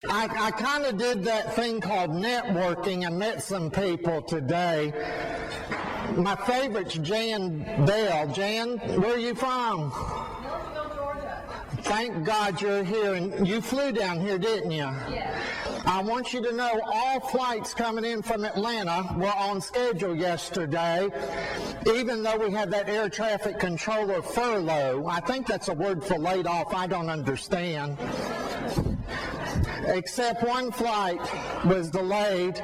I kind of did that thing called networking and met some people today. My favorite's Jan Bell. Jan, where are you from? Milledgeville, Georgia. Thank God you're here. And you flew down here, didn't you? Yes. I want you to know all flights coming in from Atlanta were on schedule yesterday, even though we had that air traffic controller furlough. I think that's a word for laid off. I don't understand. Except one flight was delayed,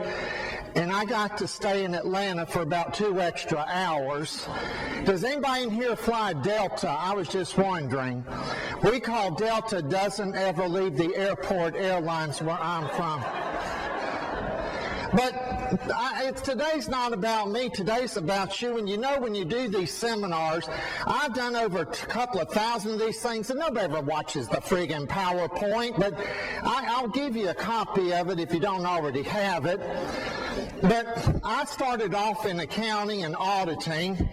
and I got to stay in Atlanta for about 2 extra hours. Does anybody in here fly Delta? I was just wondering. We call Delta doesn't ever leave the airport airlines where I'm from. But today's not about me. Today's about you. And you know, when you do these seminars, I've done over a couple of thousand of these things, and nobody ever watches the friggin' PowerPoint. But I'll give you a copy of it if you don't already have it. But I started off in accounting and auditing,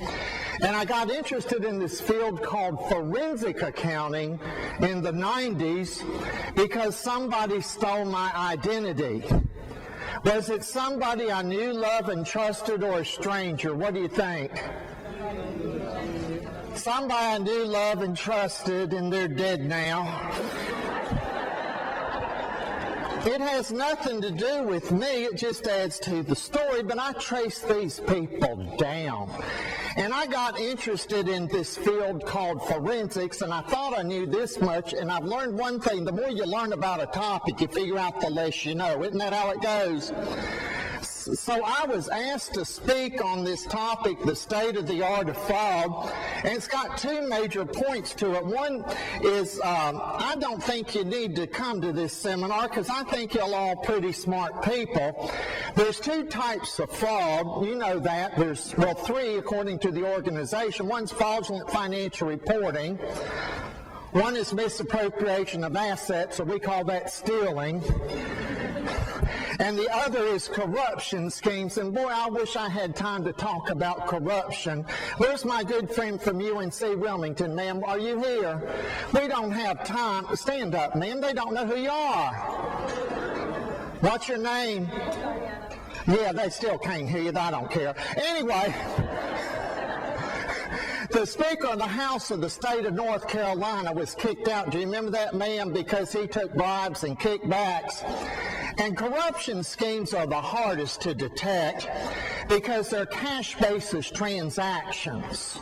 and I got interested in this field called forensic accounting in the 90s because somebody stole my identity. Was it somebody I knew, loved, and trusted, or a stranger? What do you think? Somebody I knew, loved, and trusted, and they're dead now. It has nothing to do with me. It just adds to the story. But I traced these people down. And I got interested in this field called forensics, and I thought I knew this much, and I've learned one thing. The more you learn about a topic, you figure out the less you know. Isn't that how it goes? So I was asked to speak on this topic, the state of the art of fraud, and it's got 2 major points to it. One is I don't think you need to come to this seminar because I think you're all pretty smart people. There's 2 types of fraud. You know that. There's, well, 3 according to the organization. One's fraudulent financial reporting. One is misappropriation of assets, so we call that stealing. And the other is corruption schemes. And boy, I wish I had time to talk about corruption. Where's my good friend from UNC Wilmington, ma'am? Are you here? We don't have time. Stand up, ma'am. They don't know who you are. What's your name? Yeah, they still can't hear you. I don't care. Anyway, the Speaker of the House of the state of North Carolina was kicked out. Do you remember that man? Because he took bribes and kickbacks. And corruption schemes are the hardest to detect because they're cash basis transactions.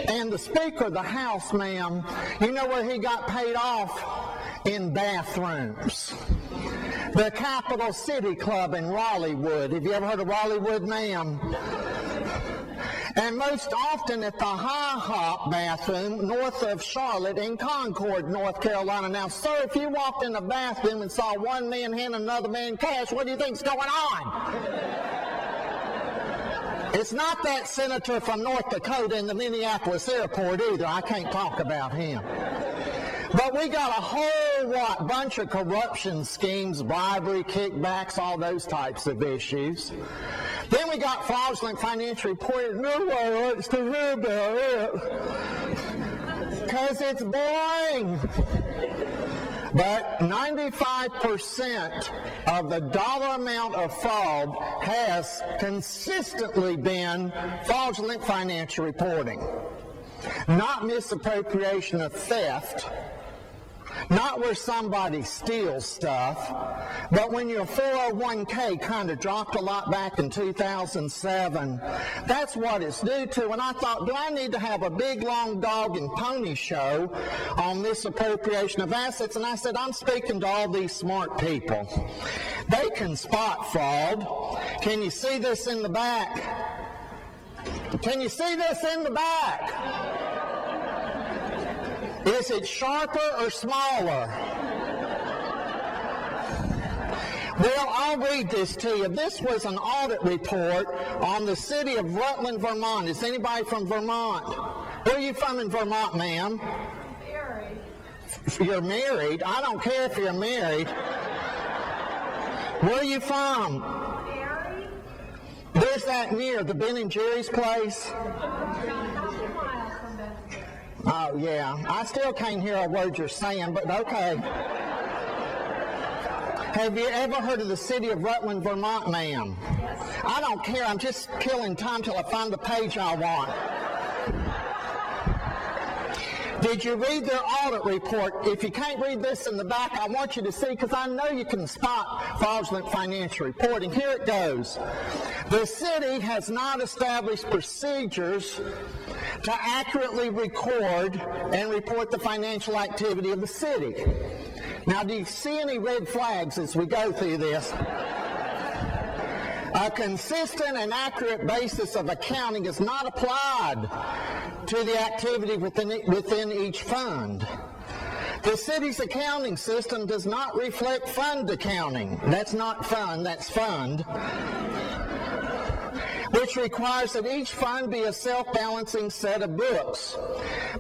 And the Speaker of the House, ma'am, you know where he got paid off? In bathrooms. The Capital City Club in Raleighwood. Have you ever heard of Raleighwood, ma'am? And most often at the High Hop bathroom north of Charlotte in Concord, North Carolina. Now, sir, if you walked in the bathroom and saw one man hand another man cash, what do you think's going on? It's not that senator from North Dakota in the Minneapolis airport either. I can't talk about him. But we got a whole bunch of corruption schemes, bribery, kickbacks, all those types of issues. Then we got fraudulent financial reporting. Nobody likes to hear about it because it's boring. But 95% of the dollar amount of fraud has consistently been fraudulent financial reporting. Not misappropriation of theft. Not where somebody steals stuff, but when your 401k kind of dropped a lot back in 2007, that's what it's due to. And I thought, do I need to have a big, long dog and pony show on misappropriation of assets? And I said, I'm speaking to all these smart people. They can spot fraud. Can you see this in the back? Can you see this in the back? Is it sharper or smaller? Well, I'll read this to you. This was an audit report on the city of Rutland, Vermont. Is anybody from Vermont? Where are you from in Vermont, ma'am? Married. You're married? I don't care if you're married. Where are you from? Married. Where's that near? The Ben and Jerry's place? Oh, yeah. I still can't hear a word you're saying, but okay. Have you ever heard of the city of Rutland, Vermont, ma'am? Yes. I don't care. I'm just killing time till I find the page I want. Did you read their audit report? If you can't read this in the back, I want you to see, because I know you can spot fraudulent financial reporting. Here it goes. The city has not established procedures to accurately record and report the financial activity of the city. Now, do you see any red flags as we go through this? A consistent and accurate basis of accounting is not applied to the activity within each fund. The city's accounting system does not reflect fund accounting. That's not fund, that's fund. Which requires that each fund be a self-balancing set of books.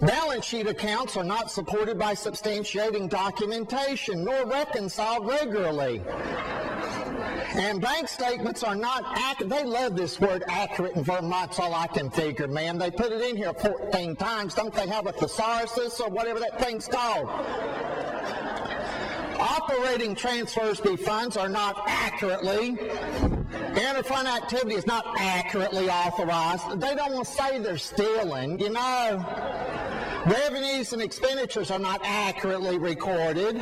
Balance sheet accounts are not supported by substantiating documentation, nor reconciled regularly. And bank statements are not accurate. They love this word accurate in Vermont, that's all I can figure, man. They put it in here 14 times. Don't they have a thesaurus or whatever that thing's called? Operating transfers to funds are not accurately. Interfund activity is not accurately authorized. They don't want to say they're stealing, you know. Revenues and expenditures are not accurately recorded.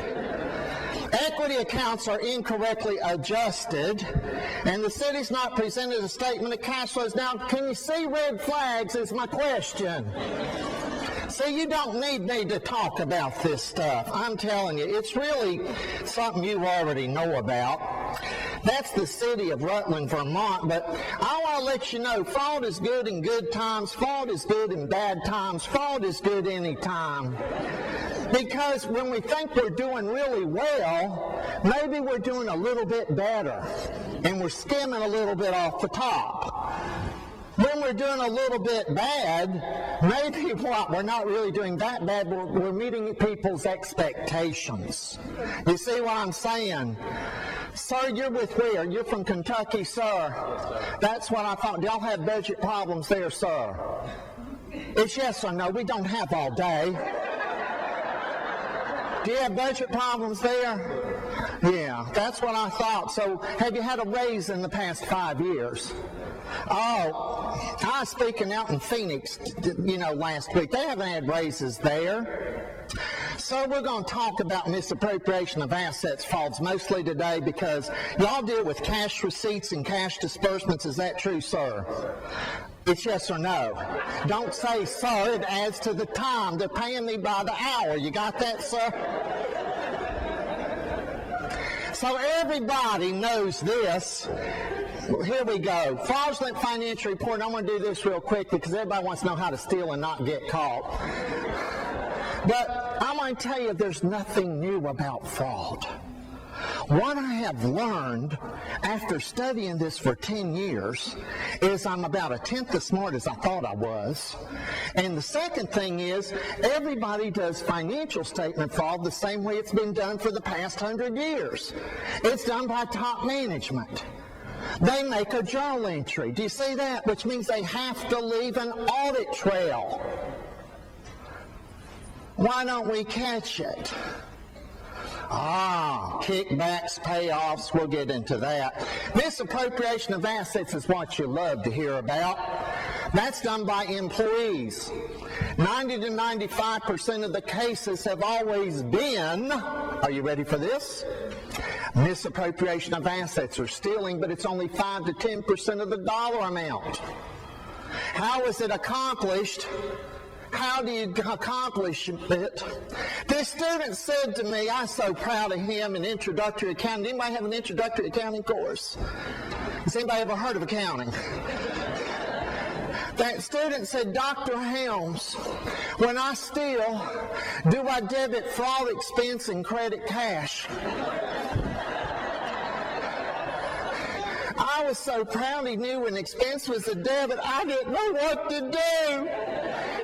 Equity accounts are incorrectly adjusted, and the city's not presented a statement of cash flows. Now, can you see red flags is my question. See, you don't need me to talk about this stuff. I'm telling you, it's really something you already know about. That's the city of Rutland, Vermont, but I want to let you know, fraud is good in good times, fraud is good in bad times, fraud is good any time. Because when we think we're doing really well, maybe we're doing a little bit better, and we're skimming a little bit off the top. When we're doing a little bit bad, maybe we're not really doing that bad, we're meeting people's expectations. You see what I'm saying? Sir, you're with where? You're from Kentucky, sir. That's what I thought. Do y'all have budget problems there, sir? It's yes or no. We don't have all day. Do you have budget problems there? Yeah, that's what I thought. So have you had a raise in the past 5 years? Oh, I was speaking out in Phoenix, last week. They haven't had raises there. So we're going to talk about misappropriation of assets frauds mostly today because y'all deal with cash receipts and cash disbursements. Is that true, sir? It's yes or no. Don't say, sir. It adds to the time. They're paying me by the hour. You got that, sir? So everybody knows this. Here we go. Fraudulent financial report. I'm going to do this real quick because everybody wants to know how to steal and not get caught. But I'm going to tell you there's nothing new about fraud. What I have learned after studying this for 10 years is I'm about 1/10 as smart as I thought I was. And the second thing is everybody does financial statement fraud the same way it's been done for the past 100 years. It's done by top management. They make a journal entry. Do you see that? Which means they have to leave an audit trail. Why don't we catch it? Kickbacks, payoffs, we'll get into that. Misappropriation of assets is what you love to hear about. That's done by employees. 90 to 95% of the cases have always been, are you ready for this? Misappropriation of assets or stealing, but it's only 5 to 10% of the dollar amount. How is it accomplished? How do you accomplish it? This student said to me, I'm so proud of him in introductory accounting. Anybody have an introductory accounting course? Has anybody ever heard of accounting? That student said, Dr. Helms, when I steal, do I debit fraud expense and credit cash? I was so proud he knew when expense was a debit, I didn't know what to do.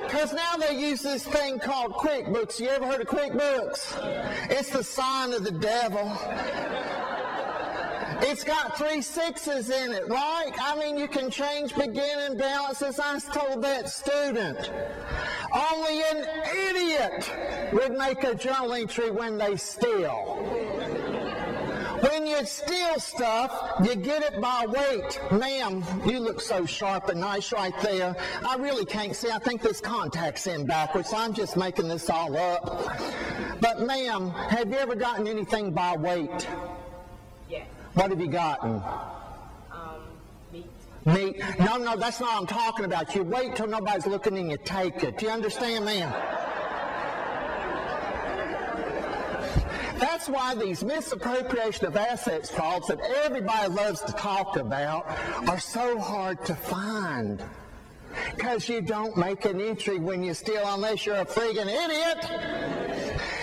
Because now they use this thing called QuickBooks. You ever heard of QuickBooks? It's the sign of the devil. It's got 3 6s in it, right? I mean, you can change beginning balances. I told that student. Only an idiot would make a journal entry when they steal. When when you steal stuff, you get it by weight. Ma'am, you look so sharp and nice right there. I really can't see. I think this contact's in backwards, so I'm just making this all up. But ma'am, have you ever gotten anything by weight? Yes. What have you gotten? Meat. Meat? No, that's not what I'm talking about. You wait till nobody's looking and you take it. Do you understand, ma'am? That's why these misappropriation of assets frauds that everybody loves to talk about are so hard to find. Because you don't make an entry when you steal unless you're a friggin' idiot.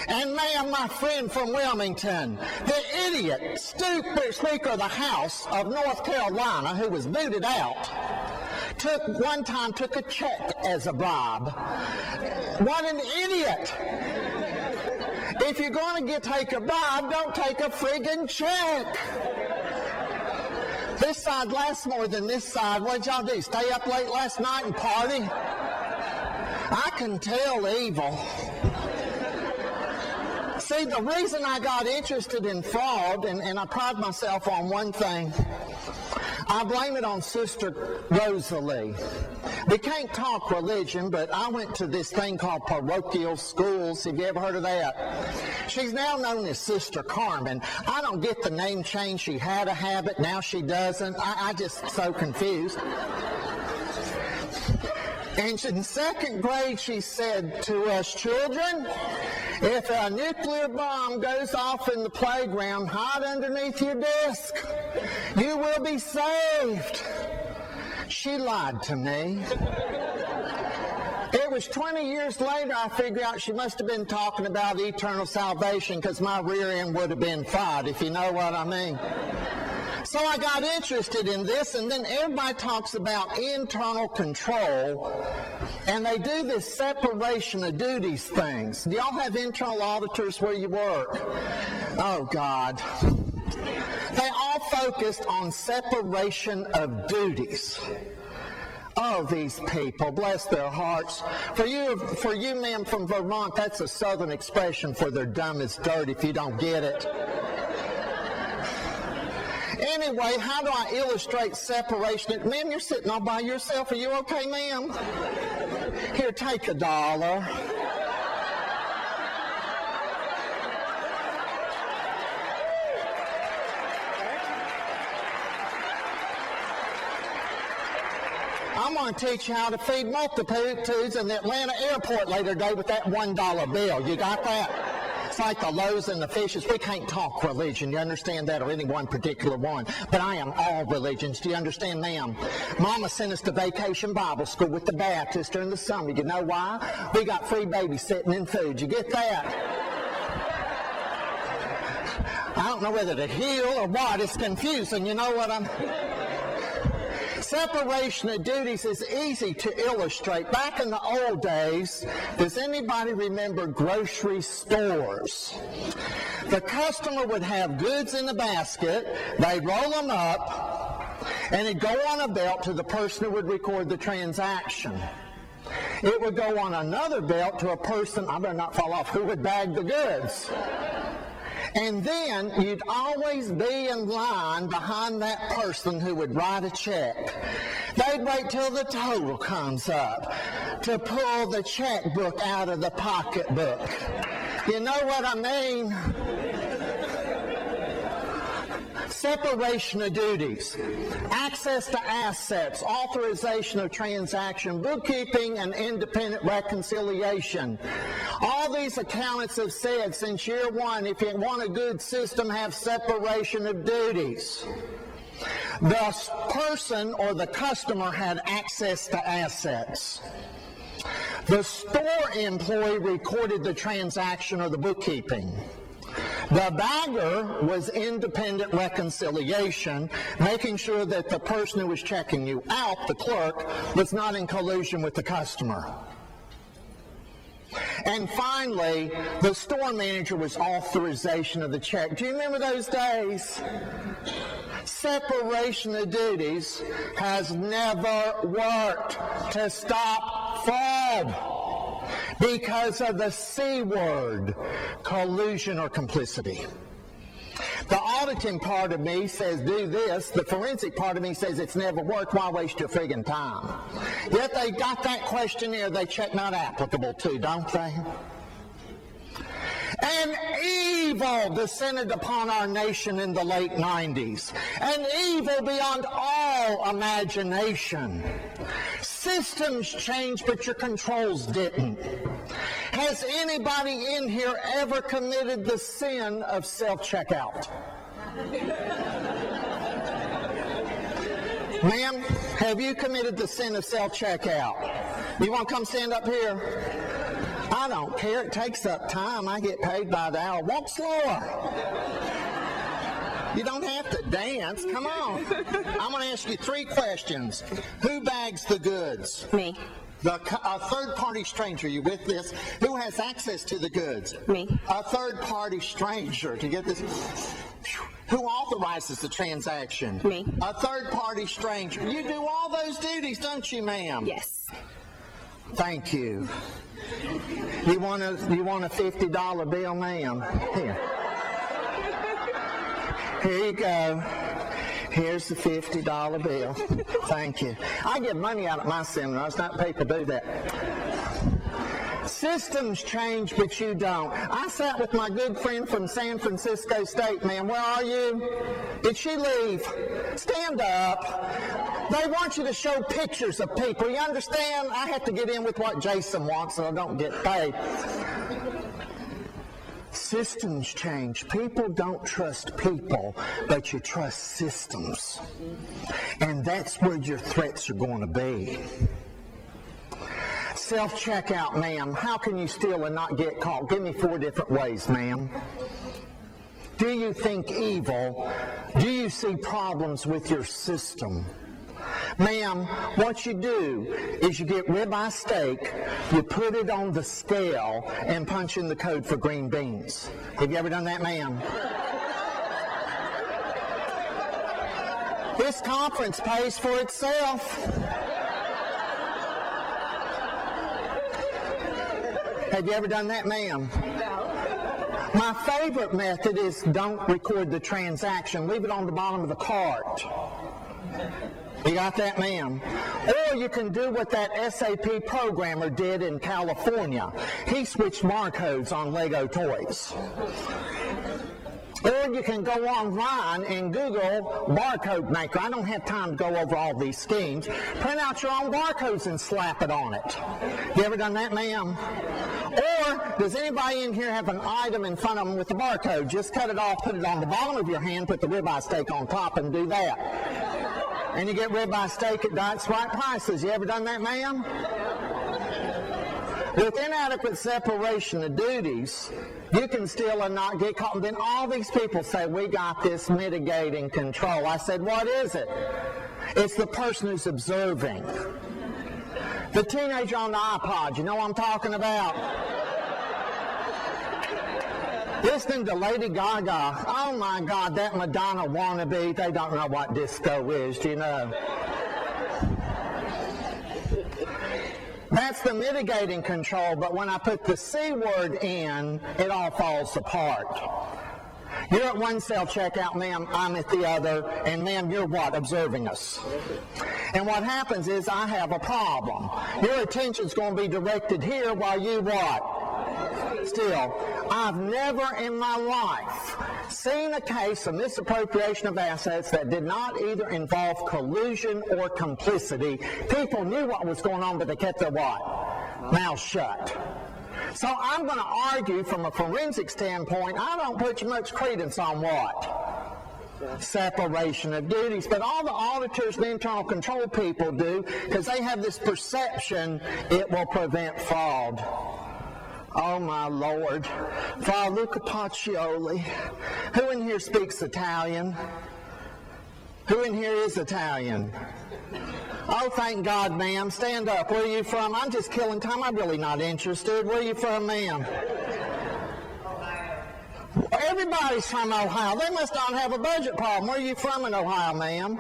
And ma'am, my friend from Wilmington, the idiot, stupid Speaker of the House of North Carolina who was booted out, one time took a check as a bribe. What an idiot! If you're going to take a bribe, don't take a friggin' check. This side lasts more than this side. What'd y'all do? Stay up late last night and party? I can tell evil. See, the reason I got interested in fraud, and I pride myself on one thing, I blame it on Sister Rosalie. We can't talk religion, but I went to this thing called parochial schools. Have you ever heard of that? She's now known as Sister Carmen. I don't get the name change. She had a habit, now she doesn't. I just so confused. And in second grade, she said to us children, if a nuclear bomb goes off in the playground, hide underneath your desk. You will be saved. She lied to me. It was 20 years later I figured out she must have been talking about eternal salvation because my rear end would have been fried, if you know what I mean. So I got interested in this, and then everybody talks about internal control, and they do this separation of duties things. Do y'all have internal auditors where you work? Oh, God. They all focused on separation of duties. Oh, these people, bless their hearts. For you, ma'am, from Vermont, that's a southern expression for they're dumb as dirt if you don't get it. Anyway, how do I illustrate separation? Ma'am, you're sitting all by yourself. Are you okay, ma'am? Here, take $1. I'm going to teach you how to feed multitudes in the Atlanta airport later today with that $1 bill. You got that? It's like the loaves and the fishes. We can't talk religion. You understand that, or any one particular one. But I am all religions. Do you understand, ma'am? Mama sent us to vacation Bible school with the Baptists during the summer. You know why? We got free babysitting and food. You get that? I don't know whether to heal or what. It's confusing. You know what I'm... Separation of duties is easy to illustrate. Back in the old days, does anybody remember grocery stores? The customer would have goods in a basket, they'd roll them up, and it'd go on a belt to the person who would record the transaction. It would go on another belt to a person, I better not fall off, who would bag the goods. And then you'd always be in line behind that person who would write a check. They'd wait till the total comes up to pull the checkbook out of the pocketbook. You know what I mean? Separation of duties, access to assets, authorization of transaction, bookkeeping, and independent reconciliation. All these accountants have said since year one, if you want a good system, have separation of duties. The person or the customer had access to assets. The store employee recorded the transaction or the bookkeeping. The bagger was independent reconciliation, making sure that the person who was checking you out, the clerk, was not in collusion with the customer. And finally, the store manager was authorization of the check. Do you remember those days? Separation of duties has never worked to stop fraud because of the C word, collusion or complicity. The auditing part of me says do this. The forensic part of me says it's never worked. Why waste your friggin' time? Yet they got that questionnaire they check not applicable to, don't they? An evil descended upon our nation in the late 90s. An evil beyond all imagination. Systems changed, but your controls didn't. Has anybody in here ever committed the sin of self-checkout? Ma'am, have you committed the sin of self-checkout? You want to come stand up here? I don't care. It takes up time. I get paid by the hour. Walk slower. You don't have to dance. Come on. I'm going to ask you 3 questions. Who bags the goods? Me. A third-party stranger, you with this? Who has access to the goods? Me. A third-party stranger, to get this? Who authorizes the transaction? Me. A third-party stranger. You do all those duties, don't you, ma'am? Yes. Thank you. You want a $50 bill, ma'am? Here. Here you go. Here's the $50 bill. Thank you. I give money out at my seminars. Not people do that. Systems change, but you don't. I sat with my good friend from San Francisco State, ma'am. Where are you? Did she leave? Stand up. They want you to show pictures of people. You understand? I have to get in with what Jason wants so I don't get paid. Systems change. People don't trust people, but you trust systems. And that's where your threats are going to be. Self-checkout, ma'am. How can you steal and not get caught? Give me 4 different ways, ma'am. Do you think evil? Do you see problems with your system? Ma'am, what you do is you get ribeye steak, you put it on the scale, and punch in the code for green beans. Have you ever done that, ma'am? This conference pays for itself. Have you ever done that, ma'am? My favorite method is don't record the transaction. Leave it on the bottom of the cart. You got that, ma'am? Or you can do what that SAP programmer did in California. He switched barcodes on Lego toys. Or you can go online and Google barcode maker. I don't have time to go over all these schemes. Print out your own barcodes and slap it on it. You ever done that, ma'am? Or does anybody in here have an item in front of them with the barcode? Just cut it off, put it on the bottom of your hand, put the ribeye steak on top, and do that. And you get ribeye steak at Diet's right prices. You ever done that, ma'am? With inadequate separation of duties, you can steal and not get caught. And then all these people say, we got this mitigating control. I said, what is it? It's the person who's observing. The teenager on the iPod, you know what I'm talking about? Listening to Lady Gaga. Oh my God, that Madonna wannabe. They don't know what disco is, do you know? That's the mitigating control, but when I put the C word in, it all falls apart. You're at one self-checkout, ma'am, I'm at the other, and ma'am, you're what? Observing us. And what happens is I have a problem. Your attention's going to be directed here while you what? Still, I've never in my life seen a case of misappropriation of assets that did not either involve collusion or complicity. People knew what was going on, but they kept their what? Mouth shut. So I'm going to argue from a forensic standpoint, I don't put much credence on what? Separation of duties. But all the auditors and internal control people do, because they have this perception it will prevent fraud. Oh my Lord. Fra Luca Pacioli. Who in here speaks Italian? Who in here is Italian? Oh, thank God, ma'am. Stand up. Where are you from? I'm just killing time. I'm really not interested. Where are you from, ma'am? Everybody's from Ohio. They must not have a budget problem. Where are you from in Ohio, ma'am?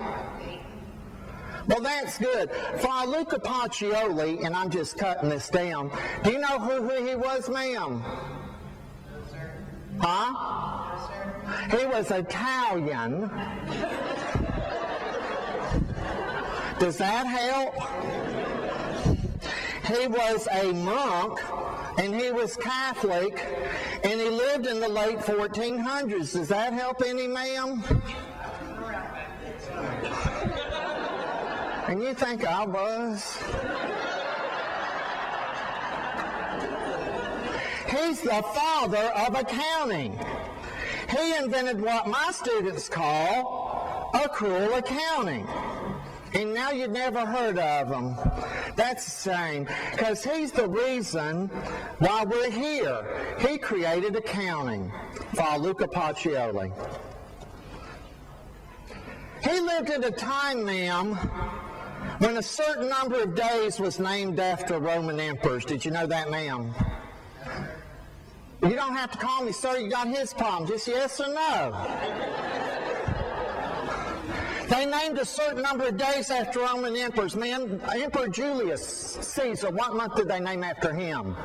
Well, that's good. Fra Luca Pacioli, and I'm just cutting this down. Do you know who he was, ma'am? Huh? He was Italian. Does that help? He was a monk, and he was Catholic, and he lived in the late 1400s. Does that help any, ma'am? And you think I was? He's the father of accounting. He invented what my students call accrual accounting. And now you've never heard of him. That's the same, because he's the reason why we're here. He created accounting, Fra Luca Pacioli. He lived at a time, ma'am, when a certain number of days was named after Roman emperors. Did you know that, ma'am? You don't have to call me, sir. You got his problem. Just yes or no. They named a certain number of days after Roman emperors. Man, Emperor Julius Caesar, what month did they name after him?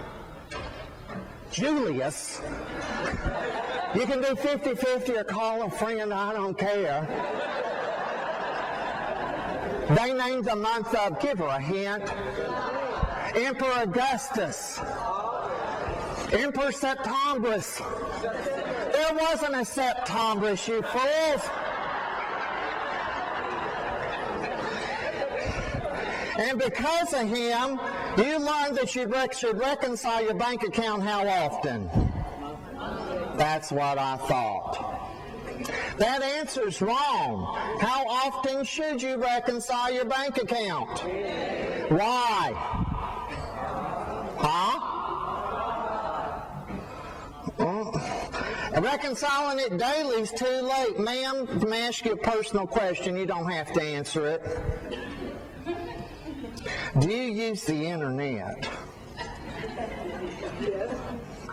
Julius. You can do 50-50 or call a friend, I don't care. They named the month of, give her a hint, Emperor Augustus. Emperor Septembris. There wasn't a Septembris, you fools. And because of him, you learned that you should reconcile your bank account how often? That's what I thought. That answer's wrong. How often should you reconcile your bank account? Why? Huh? Reconciling it daily is too late. Ma'am, let me ask you a personal question. You don't have to answer it. Do you use the internet?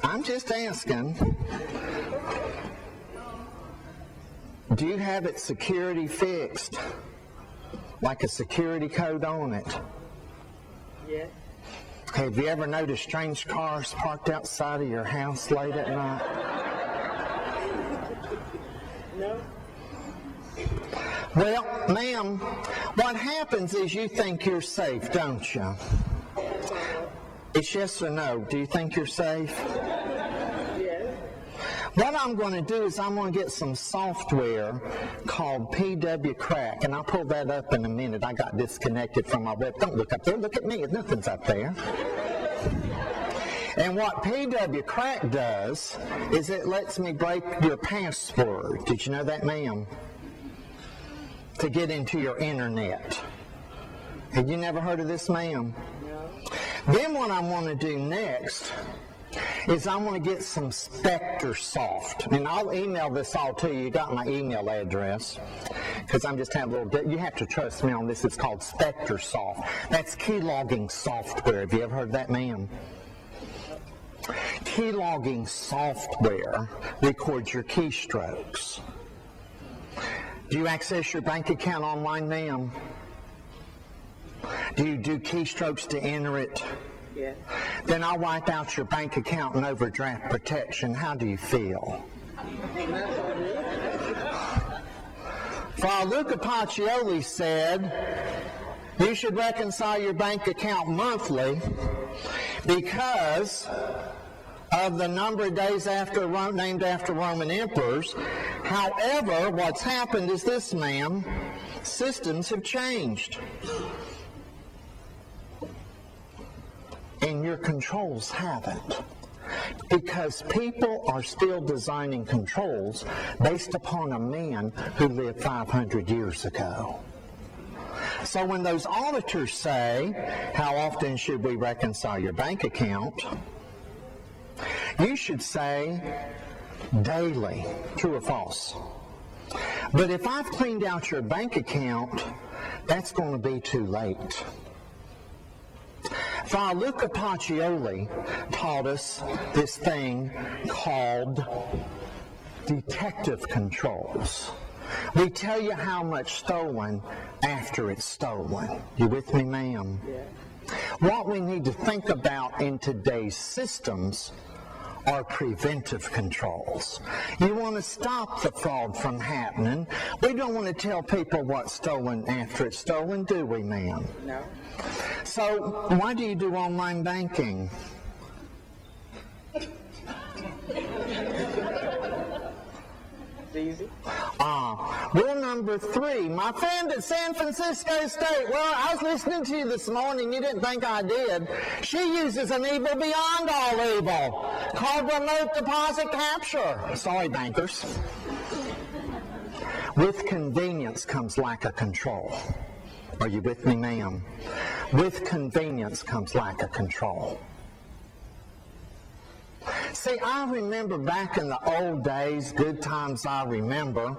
I'm just asking. Do you have its security fixed? Like a security code on it? Yes. Have you ever noticed strange cars parked outside of your house late at night? No. Well, ma'am, what happens is you think you're safe, don't you? It's yes or no. Do you think you're safe? Yes. What I'm going to do is I'm going to get some software called PW Crack, and I'll pull that up in a minute. I got disconnected from my web. Don't look up there. Look at me. Nothing's up there. And what PW Crack does is it lets me break your password. Did you know that, ma'am? To get into your internet. Have you never heard of this, ma'am? No. Then what I want to do next is I want to get some Spectre Soft. And I'll email this all to you. You got my email address. Because I'm just having a little, you have to trust me on this. It's called Spectre Soft. That's key logging software. Have you ever heard of that, ma'am? Key logging software records your keystrokes. Do you access your bank account online, ma'am? Do you do keystrokes to enter it? Yes. Then I'll wipe out your bank account and overdraft protection. How do you feel? Fra Luca Pacioli said you should reconcile your bank account monthly because of the number of days named after Roman emperors. However, what's happened is this, ma'am, systems have changed. And your controls haven't. Because people are still designing controls based upon a man who lived 500 years ago. So when those auditors say, how often should we reconcile your bank account? You should say daily, true or false. But if I've cleaned out your bank account, that's going to be too late. Fra Luca Pacioli taught us this thing called detective controls. We tell you how much stolen after it's stolen. You with me, ma'am? Yeah. What we need to think about in today's systems are preventive controls. You want to stop the fraud from happening. We don't want to tell people what's stolen after it's stolen, do we, ma'am? No. So why do you do online banking? Easy. Rule number 3. My friend at San Francisco State. Well, I was listening to you this morning. You didn't think I did. She uses an evil beyond all evil called remote deposit capture. Sorry, bankers. With convenience comes lack of control. Are you with me, ma'am? With convenience comes lack of control. See, I remember back in the old days, good times I remember,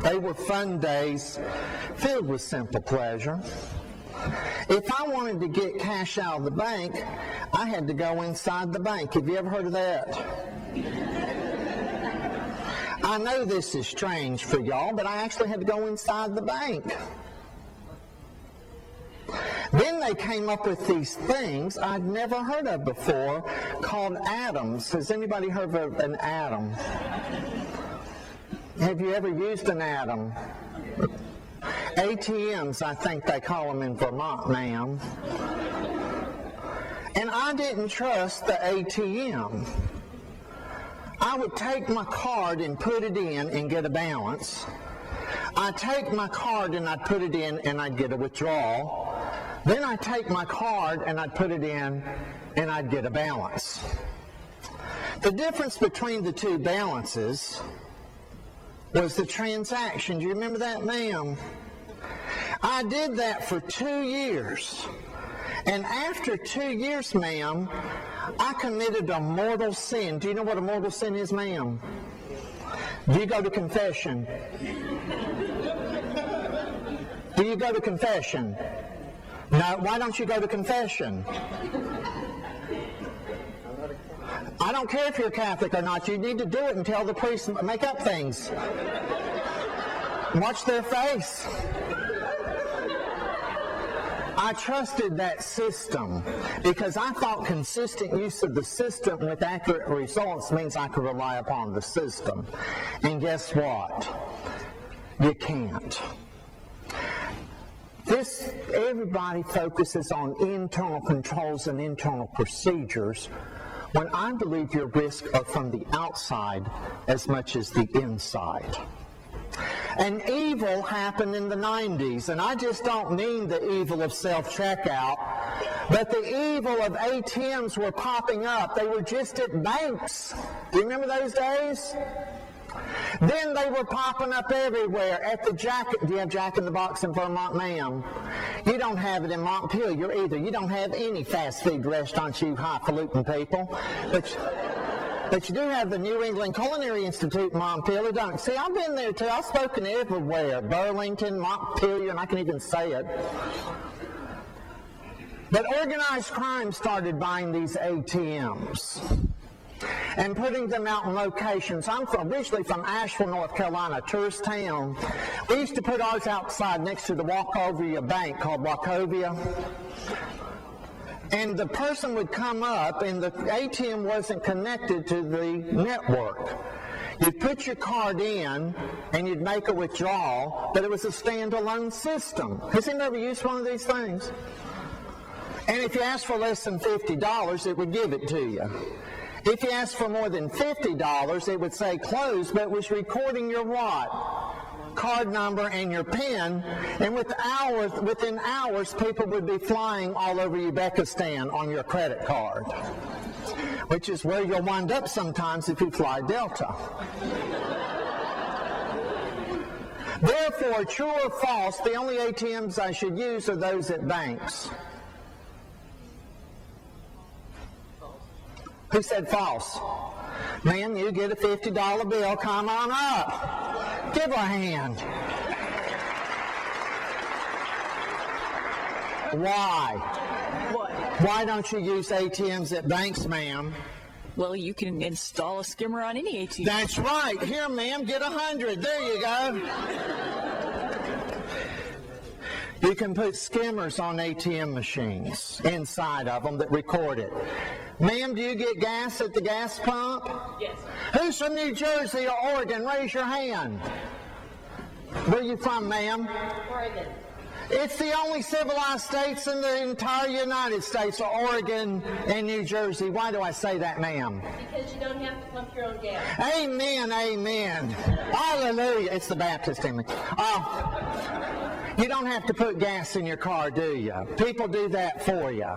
they were fun days filled with simple pleasure. If I wanted to get cash out of the bank, I had to go inside the bank. Have you ever heard of that? I know this is strange for y'all, but I actually had to go inside the bank. Then they came up with these things I'd never heard of before called atoms. Has anybody heard of an atom? Have you ever used an atom? ATMs, I think they call them in Vermont, ma'am. And I didn't trust the ATM. I would take my card and put it in and get a balance. I'd take my card and I'd put it in and I'd get a withdrawal. Then I'd take my card and I'd put it in and I'd get a balance. The difference between the two balances was the transaction. Do you remember that, ma'am? I did that for 2 years. And after 2 years, ma'am, I committed a mortal sin. Do you know what a mortal sin is, ma'am? Do you go to confession? Do you go to confession? No, why don't you go to confession? I don't care if you're Catholic or not. You need to do it and tell the priest, make up things. Watch their face. I trusted that system because I thought consistent use of the system with accurate results means I could rely upon the system. And guess what? You can't. Everybody focuses on internal controls and internal procedures when I believe your risks are from the outside as much as the inside. And evil happened in the 90s, and I just don't mean the evil of self-checkout, but the evil of ATMs were popping up. They were just at banks. Do you remember those days? Then they were popping up everywhere at the Jack. Do you have Jack in the Box in Vermont, ma'am? You don't have it in Montpelier either. You don't have any fast food restaurants, you highfalutin people. But you do have the New England Culinary Institute in Montpelier, don't you? See, I've been there too. I've spoken everywhere. Burlington, Montpelier, and I can even say it. But organized crime started buying these ATMs and putting them out in locations. I'm originally from Asheville, North Carolina, a tourist town. We used to put ours outside next to the Wachovia Bank called Wachovia. And the person would come up and the ATM wasn't connected to the network. You'd put your card in and you'd make a withdrawal, but it was a standalone system. Has anyone ever used one of these things? And if you asked for less than $50, it would give it to you. If you asked for more than $50, it would say closed, but it was recording your what? Card number and your PIN, and within hours, people would be flying all over Uzbekistan on your credit card, which is where you'll wind up sometimes if you fly Delta. Therefore, true or false, the only ATMs I should use are those at banks. Who said false? Man, you get a $50 bill, come on up. Give her a hand. Why? What? Why don't you use ATMs at banks, ma'am? Well, you can install a skimmer on any ATM. That's right. Here, ma'am, get 100. There you go. You can put skimmers on ATM machines inside of them that record it. Ma'am, do you get gas at the gas pump? Yes. Who's from New Jersey or Oregon? Raise your hand. Where are you from, ma'am? Oregon. It's the only civilized states in the entire United States are Oregon and New Jersey. Why do I say that, ma'am? Because you don't have to pump your own gas. Amen, amen. Hallelujah. It's the Baptist in me. You don't have to put gas in your car, do you? People do that for you.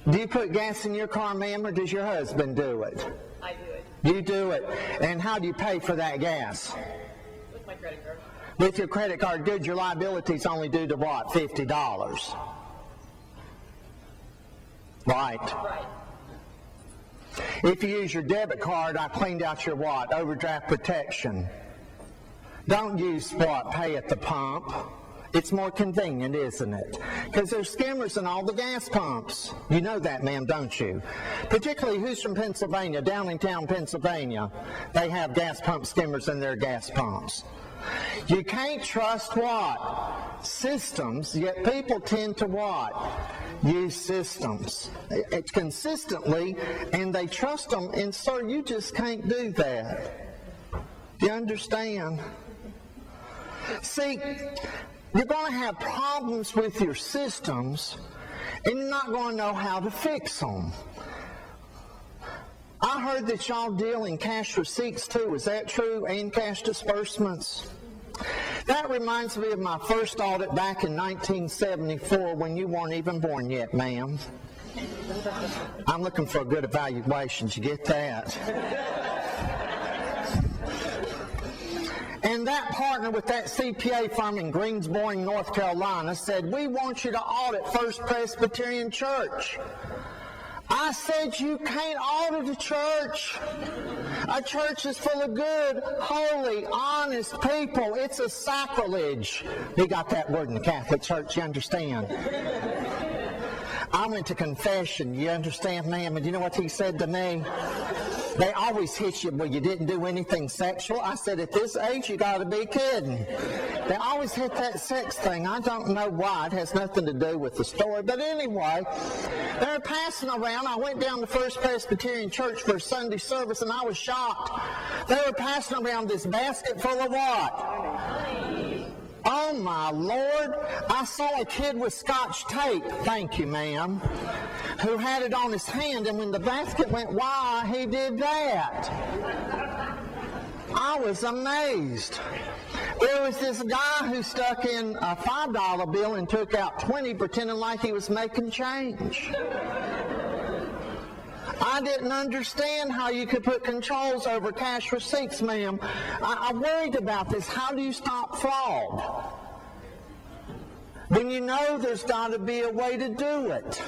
Do you put gas in your car, ma'am, or does your husband do it? I do it. You do it. And how do you pay for that gas? With my credit card. With your credit card, good, your liability's only due to what? $50. Right. Right. If you use your debit card, I cleaned out your what? Overdraft protection. Don't use what? Pay at the pump. It's more convenient, isn't it? Because there's skimmers in all the gas pumps. You know that, ma'am, don't you? Particularly who's from Pennsylvania, Downingtown, Pennsylvania. They have gas pump skimmers in their gas pumps. You can't trust what? Systems, yet people tend to what? Use systems. It's consistently, and they trust them, and sir, you just can't do that. Do you understand? See, you're going to have problems with your systems, and you're not going to know how to fix them. I heard that y'all deal in cash receipts too. Is that true? And cash disbursements? That reminds me of my first audit back in 1974 when you weren't even born yet, ma'am. I'm looking for a good evaluation. Did you get that? And that partner with that CPA firm in Greensboro, North Carolina said, we want you to audit First Presbyterian Church. I said, you can't audit a church. A church is full of good, holy, honest people. It's a sacrilege. We got that word in the Catholic Church, you understand? I went to confession, you understand, ma'am? And you know what he said to me? They always hit you, well, you didn't do anything sexual. I said, at this age, you got to be kidding. They always hit that sex thing. I don't know why. It has nothing to do with the story. But anyway, they're passing around. I went down to First Presbyterian Church for a Sunday service, and I was shocked. They were passing around this basket full of what? Oh, my Lord. I saw a kid with Scotch tape. Thank you, ma'am. Who had it on his hand, and when the basket went why, he did that. I was amazed. There was this guy who stuck in a $5 bill and took out 20, pretending like he was making change. I didn't understand how you could put controls over cash receipts, ma'am. I worried about this. How do you stop fraud? When you know there's got to be a way to do it.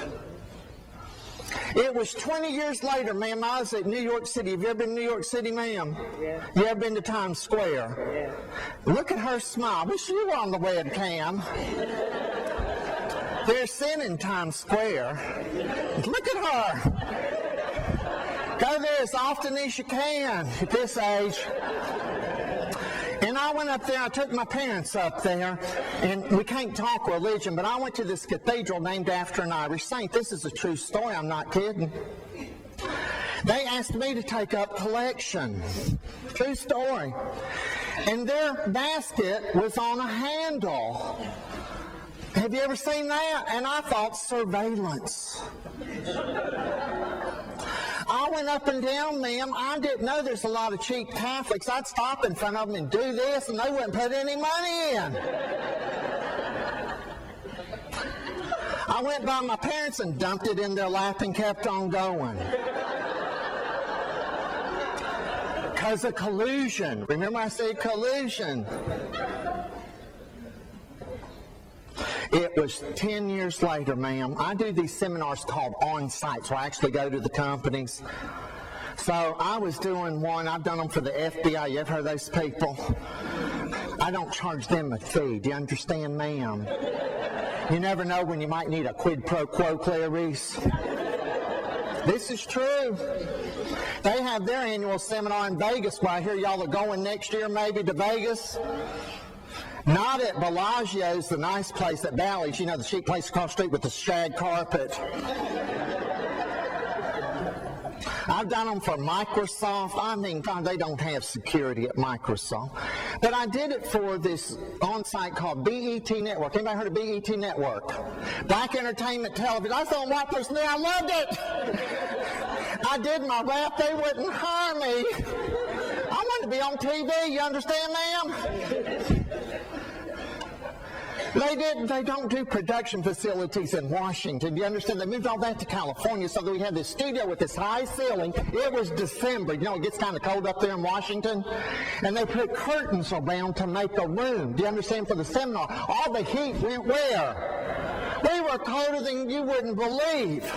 It was 20 years later, ma'am, I was at New York City. Have you ever been to New York City, ma'am? Yeah. You ever been to Times Square? Yeah. Look at her smile. Wish you were on the webcam. There's sin in Times Square. Look at her. Go there as often as you can at this age. And I went up there, I took my parents up there, and we can't talk religion, but I went to this cathedral named after an Irish saint. This is a true story, I'm not kidding. They asked me to take up collection. True story. And their basket was on a handle. Have you ever seen that? And I thought, surveillance. I went up and down, ma'am. I didn't know there's a lot of cheap Catholics. I'd stop in front of them and do this, and they wouldn't put any money in. I went by my parents and dumped it in their lap and kept on going. Because of collusion. Remember I said collusion. It was 10 years later, ma'am. I do these seminars called on-site, so I actually go to the companies. So I was doing one. I've done them for the FBI. You ever heard of those people? I don't charge them a fee. Do you understand, ma'am? You never know when you might need a quid pro quo, Clarice. This is true. They have their annual seminar in Vegas. Well, I hear y'all are going next year maybe to Vegas. Not at Bellagio's, the nice place at Bally's, you know, the cheap place across the street with the shag carpet. I've done them for Microsoft. I mean, God, they don't have security at Microsoft. But I did it for this on-site called BET Network. Anybody heard of BET Network? Black Entertainment Television. I saw white person there. I loved it. I did my rap. They wouldn't hire me. I wanted to be on TV. You understand, ma'am? They don't do production facilities in Washington. Do you understand? They moved all that to California so that we had this studio with this high ceiling. It was December. You know, it gets kind of cold up there in Washington. And they put curtains around to make a room. Do you understand? For the seminar. All the heat went where? We were colder than you wouldn't believe.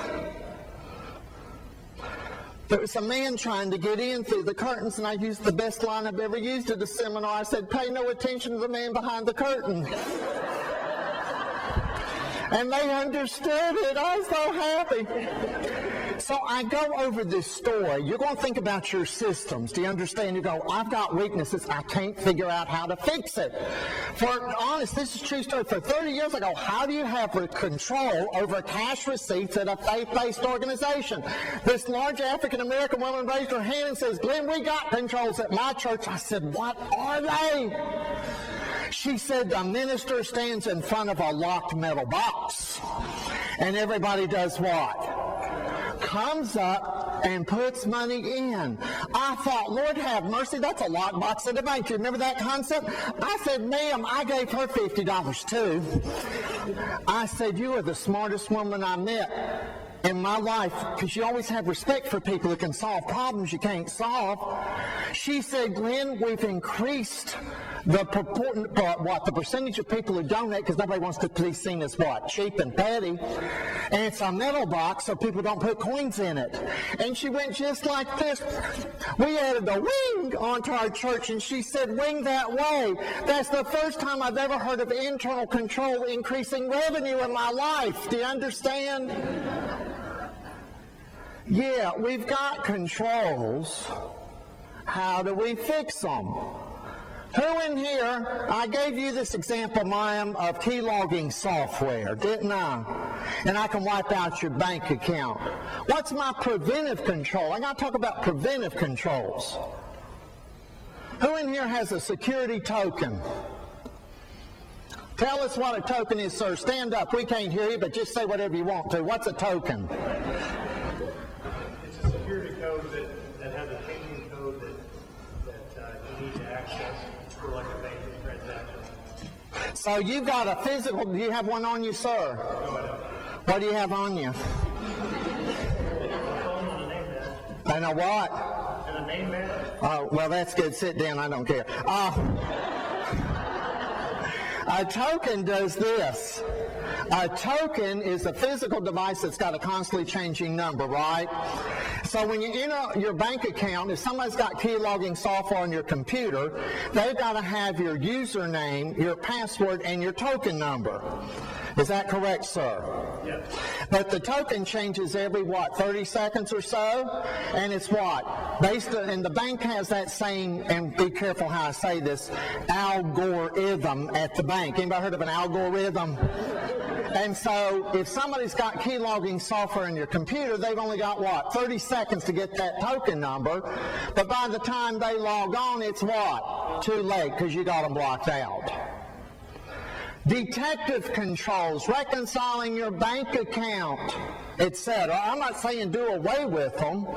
There was a man trying to get in through the curtains, and I used the best line I've ever used at a seminar. I said, "Pay no attention to the man behind the curtain." And they understood it. I was so happy. So I go over this story. You're going to think about your systems. Do you understand? You go, I've got weaknesses. I can't figure out how to fix it. For honest, this is a true story. For 30 years I go, how do you have control over cash receipts at a faith-based organization? This large African-American woman raised her hand and says, "Glenn, we got controls at my church." I said, "What are they?" She said, "The minister stands in front of a locked metal box, and everybody does what? Comes up and puts money in." I thought, Lord have mercy, that's a locked box at a bank. You remember that concept? I said, "Ma'am," I gave her $50 too. I said, "You are the smartest woman I met in my life," because you always have respect for people who can solve problems you can't solve. She said, "Glenn, we've increased the percentage of people who donate, because nobody wants to be seen as what? Cheap and petty. And it's a metal box so people don't put coins in it." And she went just like this. We added a wing onto our church, and she said, "Wing that way." That's the first time I've ever heard of internal control increasing revenue in my life. Do you understand? Yeah, we've got controls. How do we fix them? Who in here, I gave you this example, ma'am, of key logging software, didn't I? And I can wipe out your bank account. What's my preventive control? I got to talk about preventive controls. Who in here has a security token? Tell us what a token is, sir. Stand up. We can't hear you, but just say whatever you want to. What's a token? It's a security code that has a changing code that you need to access for like a banking transaction. So you've got a physical, do you have one on you, sir? No, I don't. What do you have on you? A phone and a name badge. And a what? And a name badge. Oh, well, that's good. Sit down. I don't care. A token does this. A token is a physical device that's got a constantly changing number, right? So when you enter your bank account, if somebody's got key logging software on your computer, they've got to have your username, your password, and your token number. Is that correct, sir? Yes. But the token changes every, 30 seconds or so? And it's what? And the bank has that same, and be careful how I say this, algorithm at the bank. Anybody heard of an algorithm? And so if somebody's got key logging software in your computer, they've only got 30 seconds to get that token number. But by the time they log on, it's what? Too late, because you got them blocked out. Detective controls, reconciling your bank account, etc. I'm not saying do away with them.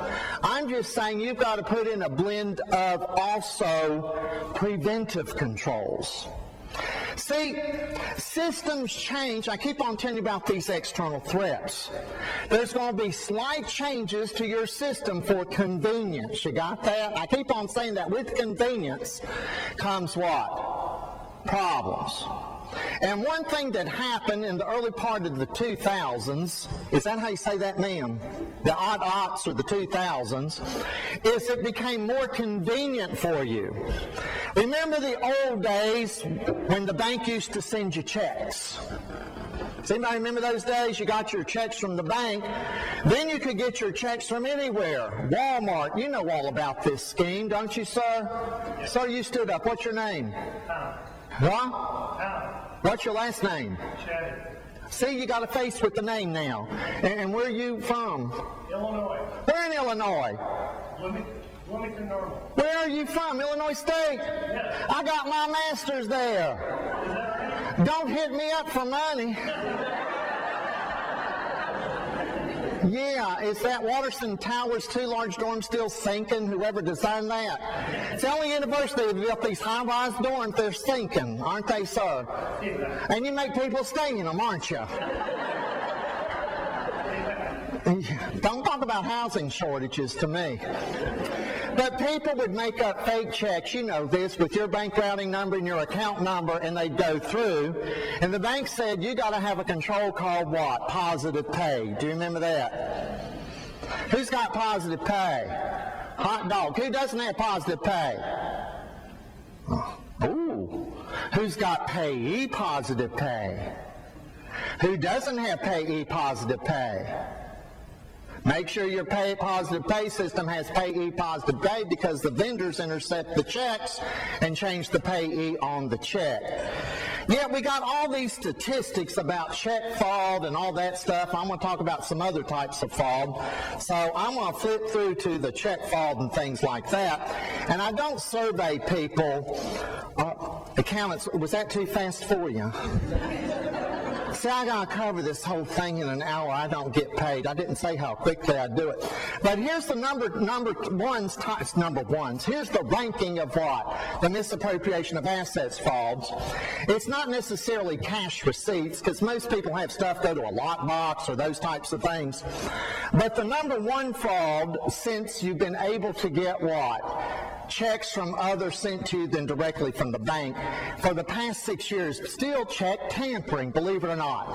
I'm just saying you've got to put in a blend of also preventive controls. See, systems change. I keep on telling you about these external threats. There's going to be slight changes to your system for convenience. You got that? I keep on saying that with convenience comes what? Problems. And one thing that happened in the early part of the 2000s, is that how you say that, ma'am? The aughts or the 2000s, is it became more convenient for you. Remember the old days when the bank used to send you checks? Does anybody remember those days? You got your checks from the bank. Then you could get your checks from anywhere. Walmart. You know all about this scheme, don't you, sir? Yes. Sir, you stood up. What's your name? Tom. What? Tom. What's your last name? Shannon. See, you got a face with the name now. And where are you from? Illinois. Where in Illinois? Bloomington Normal. Where are you from? Illinois State? Yes. I got my master's there. Is that right? Don't hit me up for money. Yeah, is that Waterston Towers 2 large dorm still sinking? Whoever designed that. It's the only university that built these high-rise dorms. They're sinking, aren't they, sir? And you make people stay in them, aren't you? Don't talk about housing shortages to me. But people would make up fake checks, you know this, with your bank routing number and your account number, and they'd go through. And the bank said, you got to have a control called what? Positive pay. Do you remember that? Who's got positive pay? Hot dog. Who doesn't have positive pay? Ooh. Who's got payee positive pay? Who doesn't have payee positive pay? Make sure your positive pay system has payee positive pay, because the vendors intercept the checks and change the payee on the check. Yeah, we got all these statistics about check fraud and all that stuff. I'm going to talk about some other types of fraud. So I'm going to flip through to the check fraud and things like that. And I don't survey people. Accountants, was that too fast for you? See, I got to cover this whole thing in an hour. I don't get paid. I didn't say how quickly I do it. But here's the number ones. Here's the ranking of what? The misappropriation of assets frauds. It's not necessarily cash receipts, because most people have stuff go to a lockbox or those types of things. But the number one fraud, since you've been able to get what? Checks from others sent to you than directly from the bank for the past 6 years, still check tampering, believe it or not.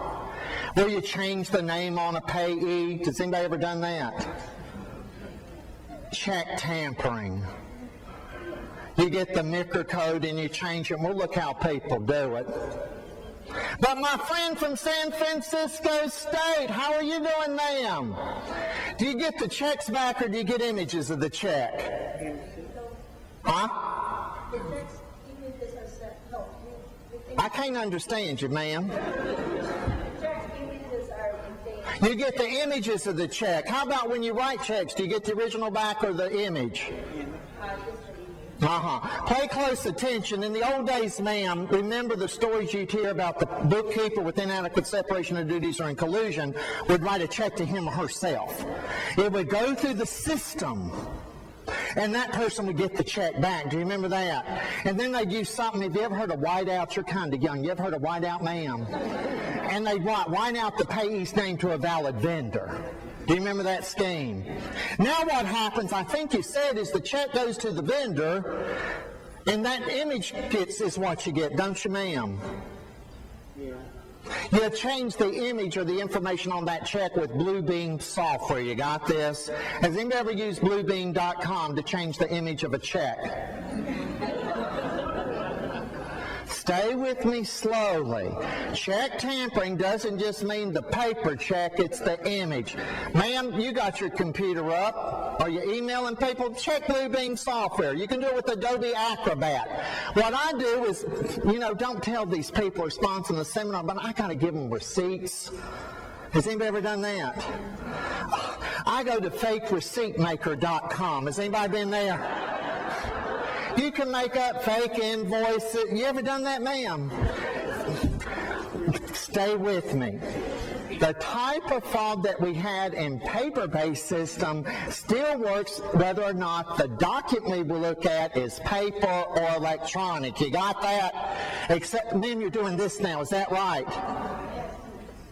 Where you change the name on a payee. Has anybody ever done that? Check tampering. You get the MICR code and you change it. Well, look how people do it. But my friend from San Francisco State, how are you doing, ma'am? Do you get the checks back, or do you get images of the check? Huh? I can't understand you, ma'am. You get the images of the check. How about when you write checks? Do you get the original back or the image? Pay close attention. In the old days, ma'am, remember the stories you'd hear about the bookkeeper with inadequate separation of duties or in collusion would write a check to him or herself. It would go through the system, and that person would get the check back. Do you remember that? And then they'd use something. Have you ever heard of whiteout? You're kind of young. You ever heard of whiteout, ma'am? And they'd white out the payee's name to a valid vendor. Do you remember that scheme? Now what happens, I think you said, is the check goes to the vendor, and that image is what you get, don't you, ma'am? Yeah. You change the image or the information on that check with Bluebeam software. You got this? Has anybody ever used Bluebeam.com to change the image of a check? Stay with me slowly. Check tampering doesn't just mean the paper check, it's the image. Ma'am, you got your computer up. Are you emailing people? Check Bluebeam software. You can do it with Adobe Acrobat. What I do is, don't tell these people who are sponsoring the seminar, but I got to give them receipts. Has anybody ever done that? I go to fakereceiptmaker.com. Has anybody been there? You can make up fake invoices. You ever done that, ma'am? Stay with me. The type of fraud that we had in paper-based system still works whether or not the document we look at is paper or electronic. You got that? Except, ma'am, you're doing this now. Is that right?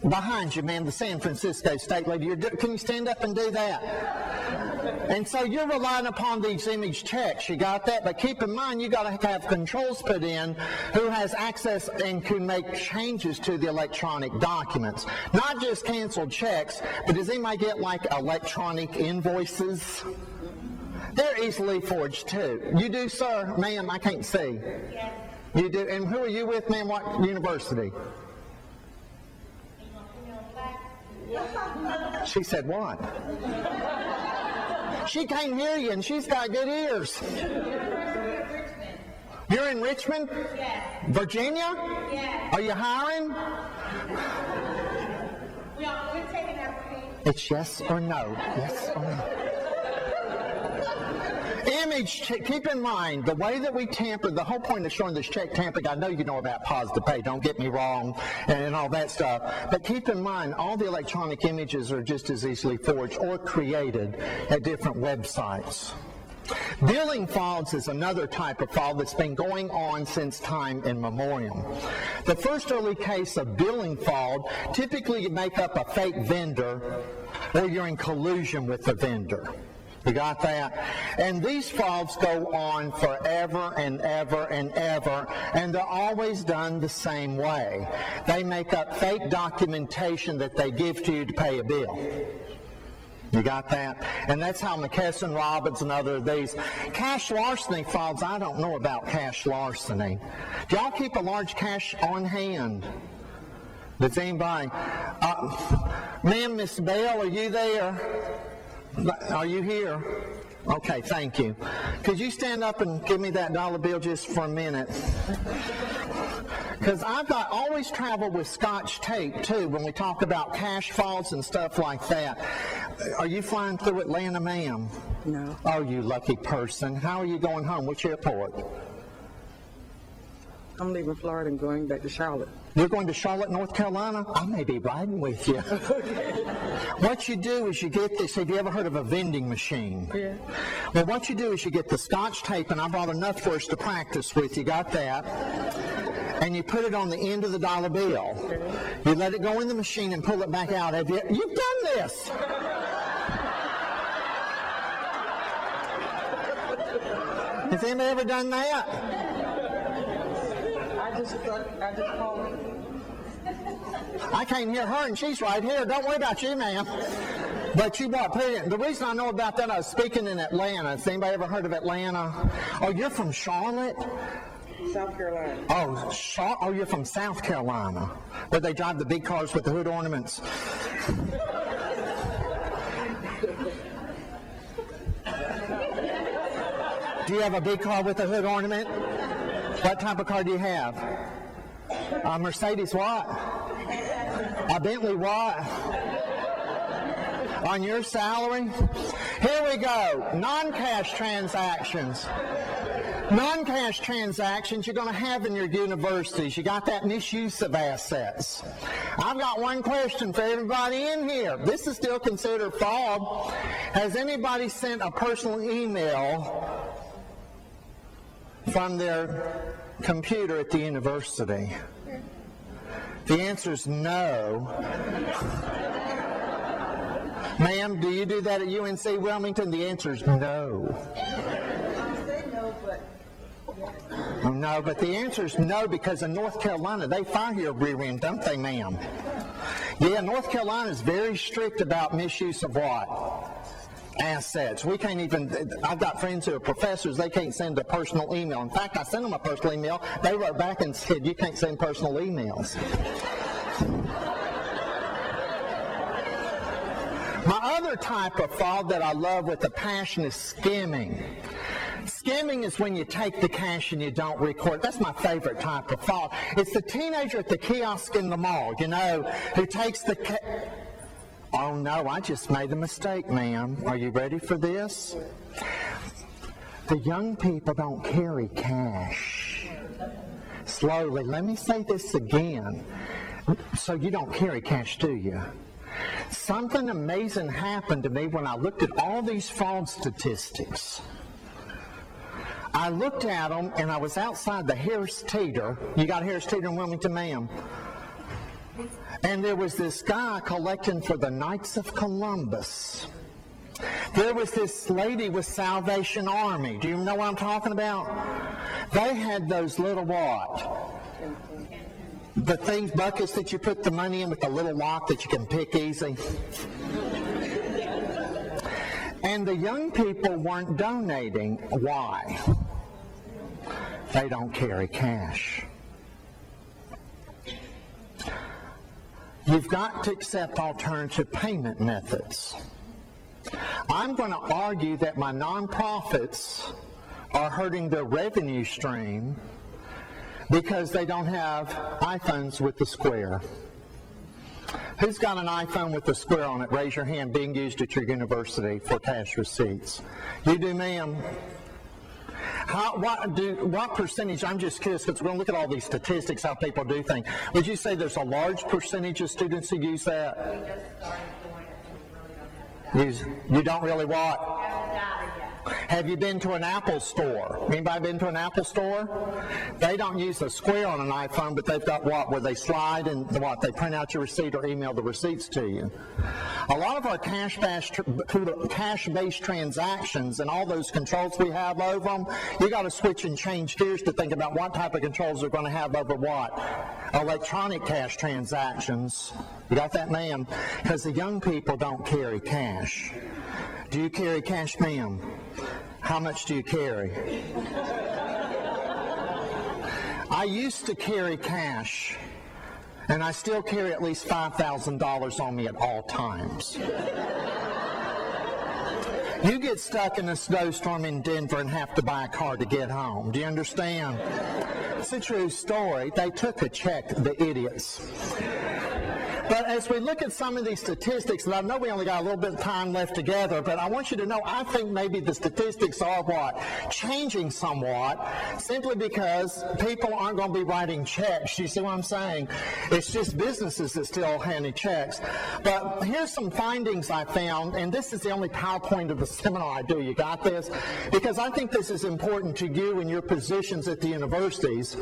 Behind you, ma'am, the San Francisco State lady. Can you stand up and do that? And so you're relying upon these image checks. You got that? But keep in mind, you got to have controls put in who has access and can make changes to the electronic documents. Not just canceled checks, but does anybody get like electronic invoices? They're easily forged too. You do, sir? Ma'am, I can't see. Yes. You do? And who are you with, ma'am? What university? She said what? She can't hear you, and she's got good ears. You're in Richmond? Yes. Virginia? Yes. Are you hiring? Yeah, we're taking our pay. It's yes or no. Yes or no. Keep in mind, the way that we tamper, the whole point of showing this check tampering, I know you know about positive pay, don't get me wrong, and all that stuff, but keep in mind, all the electronic images are just as easily forged or created at different websites. Billing frauds is another type of fraud that's been going on since time immemorial. The first early case of billing fraud, typically you make up a fake vendor or you're in collusion with the vendor. You got that? And these frauds go on forever and ever and ever, and they're always done the same way. They make up fake documentation that they give to you to pay a bill. You got that? And that's how McKesson, Robbins, and other of these. Cash larceny frauds, I don't know about cash larceny. Do y'all keep a large cash on hand? Does anybody? Ma'am, Miss Bell, are you there? Are you here? Okay, thank you. Could you stand up and give me that dollar bill just for a minute? Because I've always traveled with Scotch tape, too, when we talk about cash frauds and stuff like that. Are you flying through Atlanta, ma'am? No. Oh, you lucky person. How are you going home? Which airport? I'm leaving Florida and going back to Charlotte. You're going to Charlotte, North Carolina? I may be riding with you. What you do is you get this. Have you ever heard of a vending machine? Yeah. Well, what you do is you get the Scotch tape, and I brought enough for us to practice with. You got that? And you put it on the end of the dollar bill. You let it go in the machine and pull it back out. You've done this. Has anybody ever done that? I just called. I can't hear her, and she's right here. Don't worry about you, ma'am. But you what? Put it in. The reason I know about that, I was speaking in Atlanta. Has anybody ever heard of Atlanta? Oh, you're from Charlotte? South Carolina. Oh, you're from South Carolina, where they drive the big cars with the hood ornaments. Do you have a big car with a hood ornament? What type of car do you have? A Mercedes what? A Bentley what? On your salary? Here we go. Non-cash transactions. Non-cash transactions you're going to have in your universities. You got that misuse of assets. I've got one question for everybody in here. This is still considered fraud. Has anybody sent a personal email from their computer at the university? The answer is no. Ma'am, do you do that at UNC Wilmington? The answer is no. No, but the answer is no, because in North Carolina, they fire your rear end, don't they, ma'am? Yeah, North Carolina is very strict about misuse of what? Assets. We can't even, I've got friends who are professors, they can't send a personal email. In fact, I sent them a personal email. They wrote back and said, you can't send personal emails. My other type of fraud that I love with a passion is skimming. Skimming is when you take the cash and you don't record. That's my favorite type of fraud. It's the teenager at the kiosk in the mall, you know, who takes the Oh no, I just made a mistake, ma'am. Are you ready for this? The young people don't carry cash. Slowly, let me say this again. So you don't carry cash, do you? Something amazing happened to me when I looked at all these fraud statistics. I looked at them, and I was outside the Harris Teeter. You got a Harris Teeter in Wilmington, ma'am? And there was this guy collecting for the Knights of Columbus. There was this lady with Salvation Army. Do you know what I'm talking about? They had those little what? The things, buckets that you put the money in with a little lock that you can pick easy. And the young people weren't donating. Why? They don't carry cash. You've got to accept alternative payment methods. I'm going to argue that my nonprofits are hurting their revenue stream because they don't have iPhones with the square. Who's got an iPhone with a square on it? Raise your hand. Being used at your university for cash receipts. You do, ma'am? What percentage, I'm just curious, because we're going to look at all these statistics, how people do things. Would you say there's a large percentage of students who use that? We just started doing it, and we really don't have that. You don't really what? Haven't data yet. Have you been to an Apple store? Anybody been to an Apple store? They don't use a square on an iPhone, but they've got what? Where they slide and what? They print out your receipt or email the receipts to you. A lot of our cash-based transactions and all those controls we have over them, you got to switch and change gears to think about what type of controls they're going to have over what? Electronic cash transactions. You got that, ma'am? Because the young people don't carry cash. Do you carry cash, ma'am? How much do you carry? I used to carry cash, and I still carry at least $5,000 on me at all times. You get stuck in a snowstorm in Denver and have to buy a car to get home. Do you understand? It's a true story. They took a check, the idiots. But as we look at some of these statistics, and I know we only got a little bit of time left together, but I want you to know I think maybe the statistics are what? Changing somewhat, simply because people aren't going to be writing checks. You see what I'm saying? It's just businesses that still handing checks. But here's some findings I found, and this is the only PowerPoint of the seminar I do. You got this? Because I think this is important to you and your positions at the universities.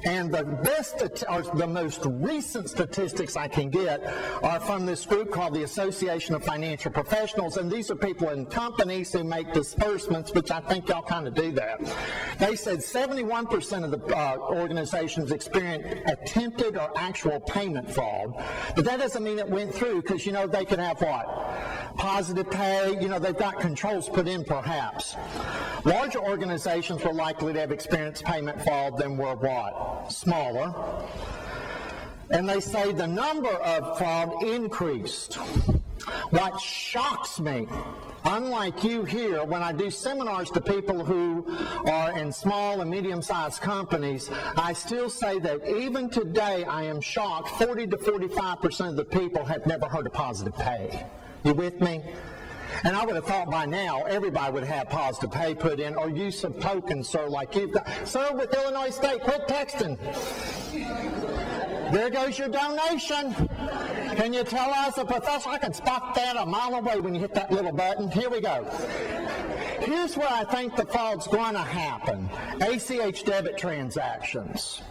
And the best, or the most recent statistics I can get are from this group called the Association of Financial Professionals, and these are people in companies who make disbursements, which I think y'all kind of do that. They said 71% of the organizations experienced attempted or actual payment fraud, but that doesn't mean it went through, because you know they could have what? Positive pay. You know, they've got controls put in perhaps. Larger organizations were likely to have experienced payment fraud than were what? Smaller. And they say the number of fraud increased. What shocks me, unlike you here, when I do seminars to people who are in small and medium-sized companies, I still say that even today I am shocked 40 to 45% of the people have never heard of positive pay. You with me? And I would have thought by now everybody would have positive pay put in, or use of tokens, sir, like you've got. Sir, with Illinois State, quit texting. There goes your donation. Can you tell us, a professor? I can spot that a mile away when you hit that little button. Here we go. Here's where I think the fraud's going to happen. ACH debit transactions.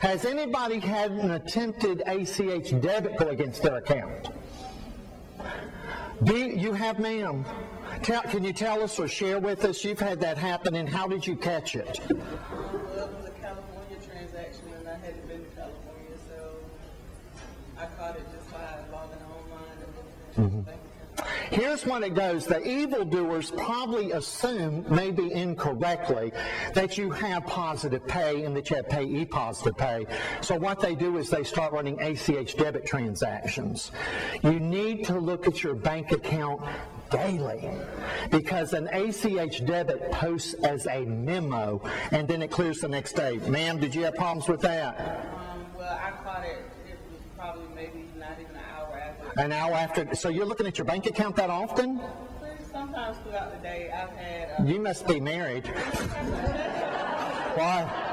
Has anybody had an attempted ACH debit go against their account? You have, ma'am. Can you tell us or share with us, you've had that happen, and how did you catch it? Well, it was a California transaction, and I hadn't been to California, so I caught it just by logging online and looking at the bank account. Here's when it goes. The evildoers probably assume, maybe incorrectly, that you have positive pay and that you have payee positive pay. So what they do is they start running ACH debit transactions. You need to look at your bank account daily, because an ACH debit posts as a memo and then it clears the next day. Ma'am, did you have problems with that? Well, I caught it. It was probably maybe not even an hour after. An hour after. So you're looking at your bank account that often? Sometimes throughout the day, I've had. You must be married. Why?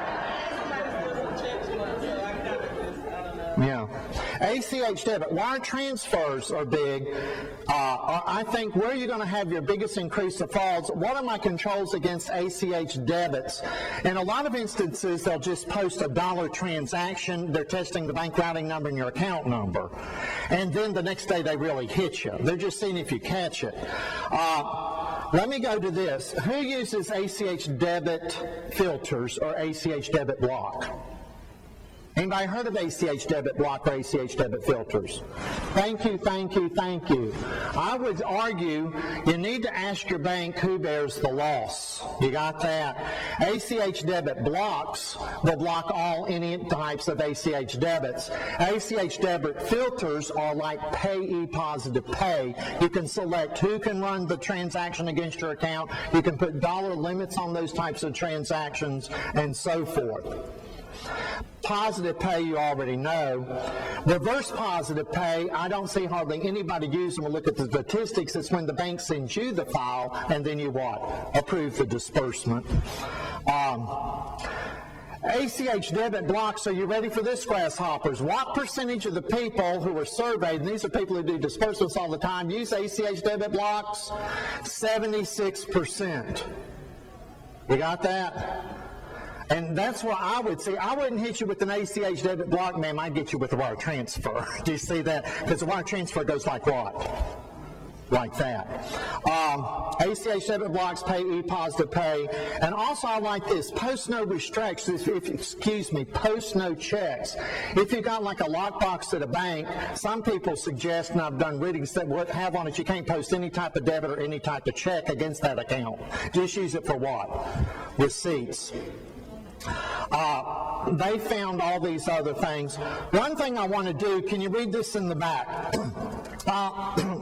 Yeah. ACH debit. Wire transfers are big. I think where you're going to have your biggest increase of frauds, what are my controls against ACH debits? In a lot of instances, they'll just post a dollar transaction. They're testing the bank routing number and your account number. And then the next day, they really hit you. They're just seeing if you catch it. Let me go to this. Who uses ACH debit filters or ACH debit block? Anybody heard of ACH debit block or ACH debit filters? Thank you, thank you, thank you. I would argue you need to ask your bank who bears the loss. You got that? ACH debit blocks will block any types of ACH debits. ACH debit filters are like payee positive pay. You can select who can run the transaction against your account. You can put dollar limits on those types of transactions and so forth. Positive pay, you already know. Reverse positive pay, I don't see hardly anybody use them. We'll look at the statistics. It's when the bank sends you the file, and then you what? Approve the disbursement. ACH debit blocks, are you ready for this, grasshoppers? What percentage of the people who were surveyed, and these are people who do disbursements all the time, use ACH debit blocks? 76%. You got that? And that's what I would see. I wouldn't hit you with an ACH debit block, ma'am. I'd get you with a wire transfer. Do you see that? Because the wire transfer goes like what? Like that. ACH debit blocks pay e-positive pay. And also I like this, post no restrictions, post no checks. If you got like a lockbox at a bank, some people suggest, and I've done readings that would have on it, you can't post any type of debit or any type of check against that account. Just use it for what? Receipts. They found all these other things. One thing I want to do, can you read this in the back?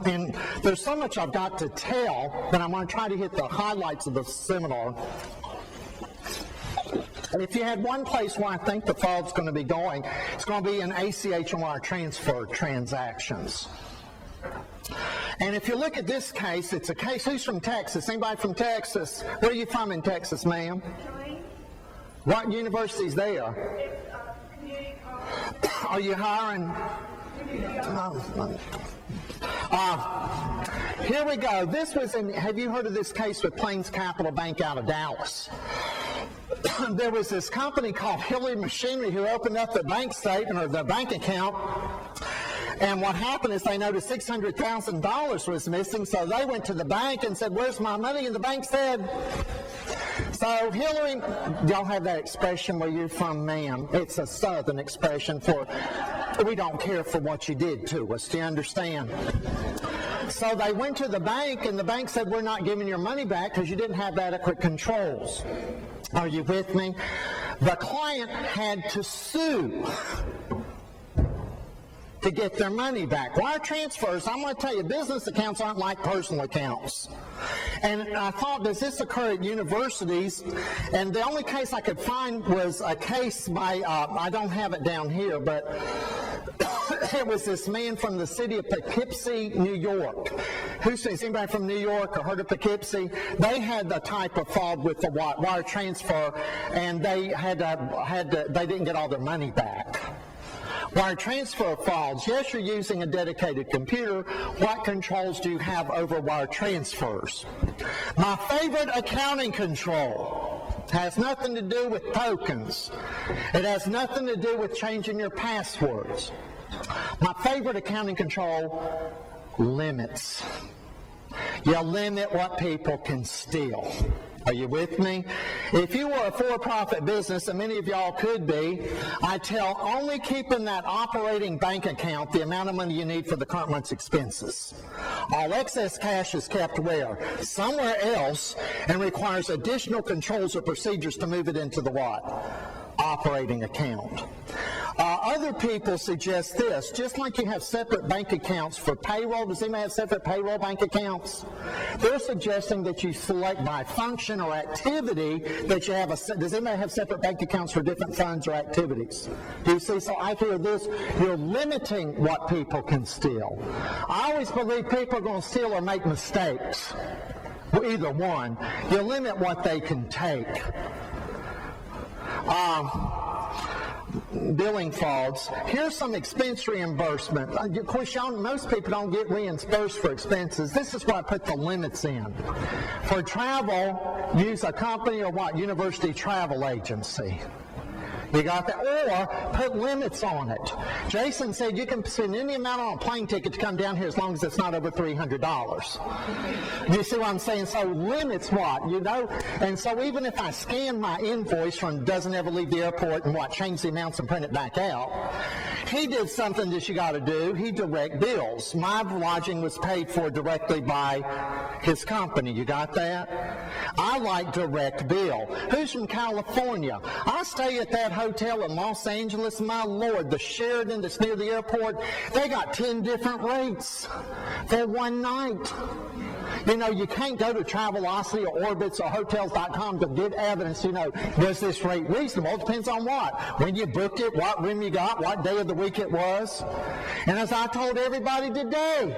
And there's so much I've got to tell, but I'm going to try to hit the highlights of the seminar. And if you had one place where I think the fraud's going to be going, it's going to be in ACH and wire transfer transactions. And if you look at this case, it's a case, who's from Texas? Anybody from Texas? Where are you from in Texas, ma'am? What university's there? It's community college. Are you hiring? Here we go. This was in, have you heard of this case with Plains Capital Bank out of Dallas? There was this company called Hillary Machinery who opened up the bank statement or the bank account. And what happened is they noticed $600,000 was missing, so they went to the bank and said, "Where's my money?" And the bank said, so Hillary, y'all have that expression where you're from, ma'am. It's a southern expression for, we don't care for what you did to us. Do you understand? So they went to the bank, and the bank said, "We're not giving your money back because you didn't have adequate controls." Are you with me? The client had to sue to get their money back. Wire transfers, I'm going to tell you, business accounts aren't like personal accounts. And I thought, does this occur at universities? And the only case I could find was a case by, I don't have it down here, but it was this man from the city of Poughkeepsie, New York. Who's anybody from New York or heard of Poughkeepsie? They had the type of fraud with the wire transfer, and they they didn't get all their money back. Wire transfer frauds, yes, you're using a dedicated computer. What controls do you have over wire transfers? My favorite accounting control has nothing to do with tokens. It has nothing to do with changing your passwords. My favorite accounting control, limits. You limit what people can steal. Are you with me? If you were a for-profit business, and many of y'all could be, I tell only keep in that operating bank account the amount of money you need for the current month's expenses. All excess cash is kept where? Somewhere else, and requires additional controls or procedures to move it into the what? Operating account. Other people suggest this, just like you have separate bank accounts for payroll. Does anybody have separate payroll bank accounts? They're suggesting that you select by function or activity that you have does anybody have separate bank accounts for different funds or activities? Do you see? So I hear this, you're limiting what people can steal. I always believe people are going to steal or make mistakes. Well, either one. You limit what they can take. Billing frauds. Here's some expense reimbursement. Of course, most people don't get reimbursed for expenses. This is why I put the limits in. For travel, use a company or what? University travel agency. You got that? Or put limits on it. Jason said you can spend any amount on a plane ticket to come down here as long as it's not over $300. You see what I'm saying? So limits what? You know? And so even if I scan my invoice from doesn't ever leave the airport and change the amounts and print it back out, he did something that you got to do. He direct bills. My lodging was paid for directly by his company. You got that? I like direct bill. Who's from California? I stay at that hotel in Los Angeles. My Lord, the Sheraton that's near the airport, they got 10 different rates for one night. You know, you can't go to Travelocity or Orbitz or Hotels.com to get evidence, you know, was this rate reasonable? It depends on what. When you booked it, what room you got, what day of the week it was. And as I told everybody today,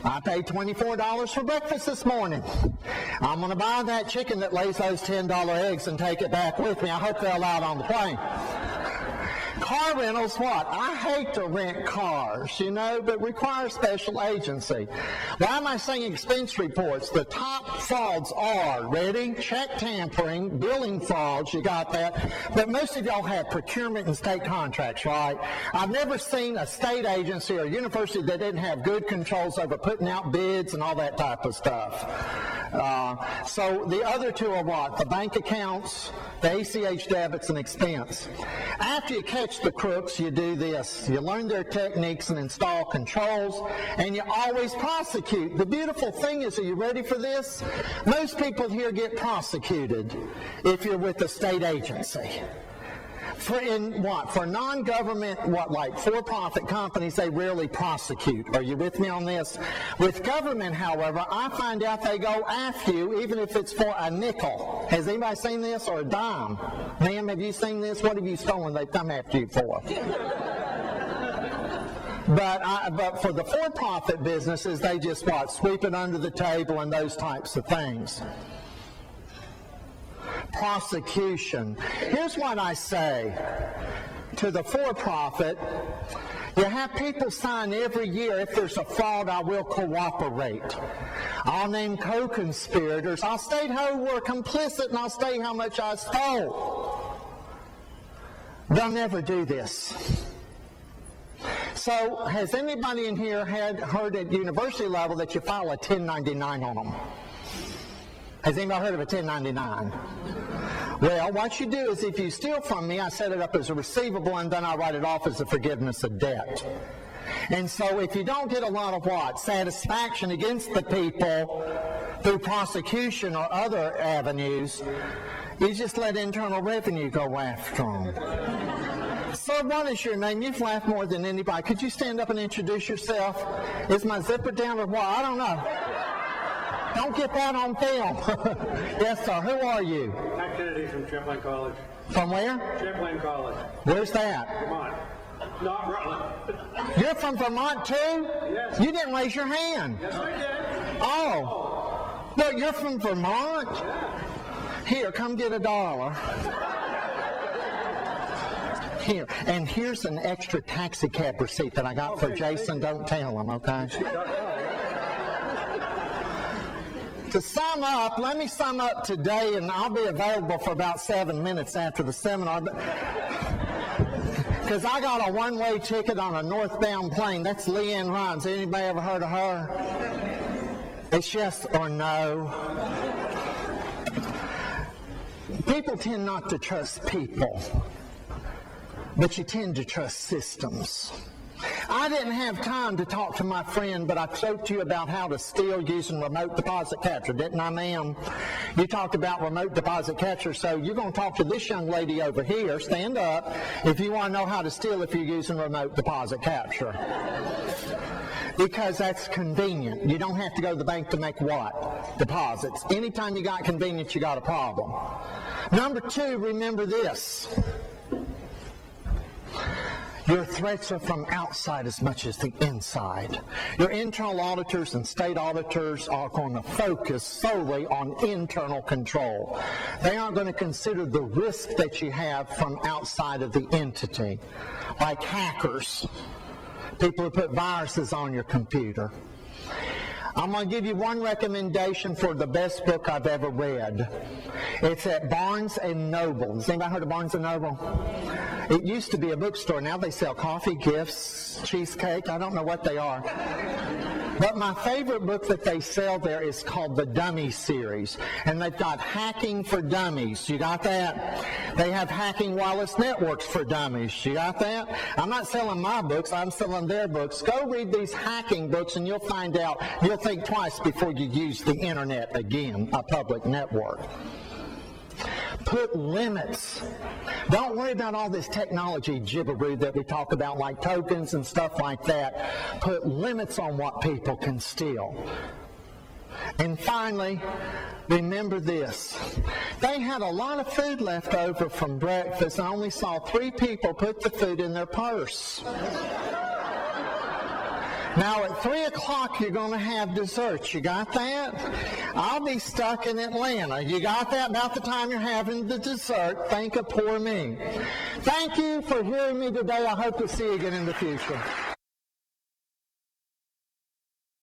I paid $24 for breakfast this morning. I'm going to buy that chicken that lays those $10 eggs and take it back with me. I hope they're allowed on the plane. Car rentals, what? I hate to rent cars, you know, but require special agency. Why am I saying expense reports? The top frauds are, ready? Check tampering, billing frauds, you got that. But most of y'all have procurement and state contracts, right? I've never seen a state agency or university that didn't have good controls over putting out bids and all that type of stuff. So the other two are what? The bank accounts, the ACH debits, and expense. After you catch the crooks, you do this. You learn their techniques and install controls, and you always prosecute. The beautiful thing is, are you ready for this? Most people here get prosecuted if you're with a state agency. For non-government, like for-profit companies, they rarely prosecute. Are you with me on this? With government, however, I find out they go after you even if it's for a nickel. Has anybody seen this? Or a dime? Ma'am, have you seen this? What have you stolen they've come after you for? But for the for-profit businesses, they just, sweep it under the table and those types of things. Prosecution. Here's what I say to the for-profit. You have people sign every year, if there's a fraud, I will cooperate. I'll name co-conspirators. I'll state who were complicit, and I'll state how much I stole. They'll never do this. So has anybody in here heard at university level that you file a 1099 on them? Has anybody heard of a 1099? Well, what you do is if you steal from me, I set it up as a receivable and then I write it off as a forgiveness of debt. And so if you don't get a lot of satisfaction against the people through prosecution or other avenues, you just let Internal Revenue go after them. Sir, what is your name? You've laughed more than anybody. Could you stand up and introduce yourself? Is my zipper down or what? I don't know. Don't get that on film. Yes, sir. Who are you? Matt Kennedy from Champlain College. From where? Champlain College. Where's that? Vermont. Not Rutland. You're from Vermont, too? Yes. You didn't raise your hand. Yes, I did. Oh. No, you're from Vermont? Yeah. Here, come get $1. Here. And here's an extra taxi cab receipt that I got for Jason. Don't tell him, okay? To sum up, let me sum up today, and I'll be available for about 7 minutes after the seminar. Because I got a one-way ticket on a northbound plane. That's Leanne Rhymes. Anybody ever heard of her? It's yes or no. People tend not to trust people, but you tend to trust systems. I didn't have time to talk to my friend, but I spoke to you about how to steal using remote deposit capture, didn't I, ma'am? You talked about remote deposit capture, so you're going to talk to this young lady over here. Stand up if you want to know how to steal if you're using remote deposit capture. Because that's convenient. You don't have to go to the bank to make what? Deposits. Anytime you got convenience, you got a problem. Number two, remember this. Your threats are from outside as much as the inside. Your internal auditors and state auditors are going to focus solely on internal control. They aren't going to consider the risk that you have from outside of the entity, like hackers, people who put viruses on your computer. I'm going to give you one recommendation for the best book I've ever read. It's at Barnes & Noble. Has anybody heard of Barnes & Noble? It used to be a bookstore. Now they sell coffee, gifts, cheesecake. I don't know what they are. But my favorite book that they sell there is called the Dummy Series. And they've got Hacking for Dummies. You got that? They have Hacking Wireless Networks for Dummies. You got that? I'm not selling my books. I'm selling their books. Go read these hacking books and you'll find out. You'll think twice before you use the internet again, a public network. Put limits. Don't worry about all this technology jibberoo that we talk about, like tokens and stuff like that. Put limits on what people can steal. And finally, remember this. They had a lot of food left over from breakfast. I only saw 3 people put the food in their purse. Now at 3 o'clock you're going to have dessert. You got that? I'll be stuck in Atlanta. You got that? About the time you're having the dessert, think of poor me. Thank you for hearing me today. I hope to see you again in the future.